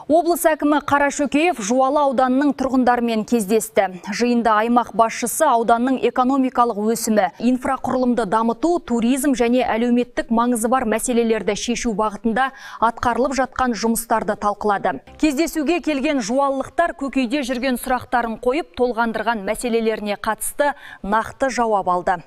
Облыс әкімі Қарашөкеев Жуалы ауданының тұрғындарымен кездесті. Жиында аймақ басшысы ауданның экономикалық өсімі, инфрақұрылымды дамыту, туризм және әлеуметтік маңызы бар мәселелерді шешу бағытында атқарылып жатқан жұмыстарды талқылады. Кездесуге келген жуалылықтар көкейде жүрген сұрақтарын қойып, толғандырған мәселелеріне қатысты нақты жауап алды.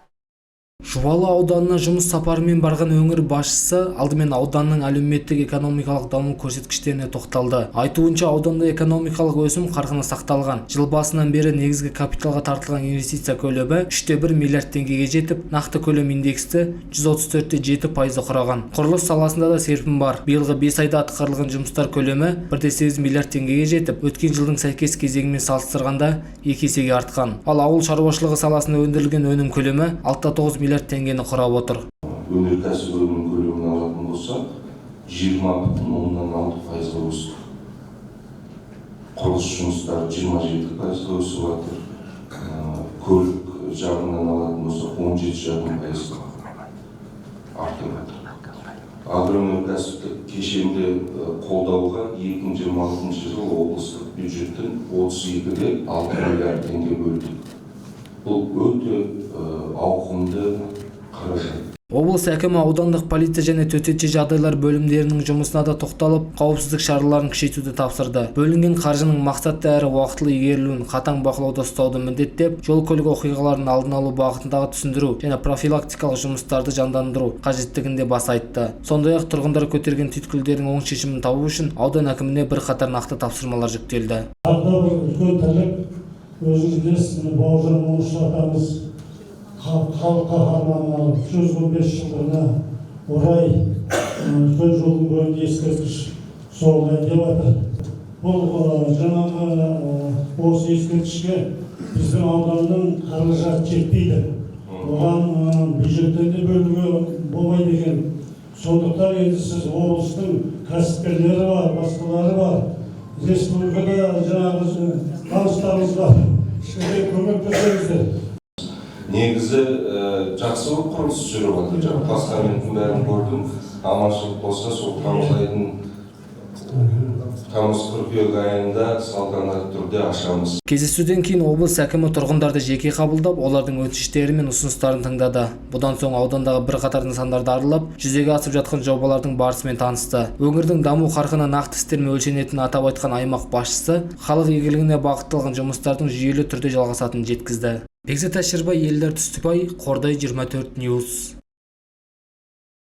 Жуалы ауданына жұмыс сапарымен барған өңір басшысы алдымен ауданның әлеуметтік экономикалық даму көрсеткіштеріне тоқталды. Айтуынша ауданда экономикалық өсім қарқыны сақталған. Жыл басынан бері негізгі капиталға тартылған инвестиция көлемі 3,1 миллиард теңгеге жетіп, нақты көлем индексті 134,7% құраған. Құрылыс саласында да серпін бар. Биылғы 5 айда атқарылған жұмыстар көлемі 1,8 миллиард теңгеге жетіп, өткен жылдың сәйкес кезеңімен салыстырғанда 2 есеге артқан. Ал ауыл шаруашылығы саласында өндірілген өнім көлемі 6,9 миллиард теңгені құрап отыр. Өнеркәсіп өнімінің көлемін алатын болса, 20,6% өсті. Құрылыс жұмыстары 27% өсіп жатыр. Көлік жағынан алатын болса, 17,5% артып жатыр. Агроөнеркәсіптік кешенді қолдауға 2026 жыл облыстық бюджеттен 32,6 миллиард теңге бөлдік. Бұл өте ауқымды қаражат. Облыс әкімі аудандық полиция және төтенше жағдайлар бөлімдерінің жұмысына да тоқталып, қауіпсіздік шараларын күшейтуді тапсырды. Бөлінген қаржының мақсатты әрі уақытылы игерілуін қатаң бақылауда ұстауды міндеттеп, жол көлік оқиғаларын алдын алу бағытындағы түсіндіру және профилактикалық жұмыстарды жандандыру қажеттігінде баса айтты. Сондай-ақ тұрғындар көтерген түйткілдердің оң шешімін табу үшін аудан әкіміне бірқатар нақты тапсырмалар жүктелді. Өзіңіз білесіз, Бауыржан Момышұлы атамыз халық қаһарманы 115 жылдығына орай үлкен жолдың бойында ескерткіш соғылайын деп жатыр. Бұл жаңағы осы ескерткішке біздің ауданның қаражаты жетпейді. Оған бюджеттен де бөлуге болмайды екен. Сондықтан енді сіз облыстың кәсіпкерлері бар, басқалары бар. Республикада жаңағы таныстарымыз бар. Көмектесеңіздер. Негізі жақсы болып құрылыс жүріп жатыр. Постаменттің бәрін көрдім. Аманшылық болса, сол тамыз-қыркүйек айында салтанатты түрде ашамыз. Кездесуден кейін облыс әкімі тұрғындарды жеке қабылдап, олардың өтініштері мен ұсыныстарын тыңдады. Бұдан соң аудандағы бірқатар нысандарды аралап, жүзеге асып жатқан жобалардың барысымен танысты. Өңірдің даму қарқыны нақты істермен өлшенетінін атап айтқан аймақ басшысы, халық игілігіне бағытталған жұмыстардың жүйелі түрде жалғасатынын жеткізді. Бекзат Әшірбай, Елдар Түстікбай, Қордай 24 News.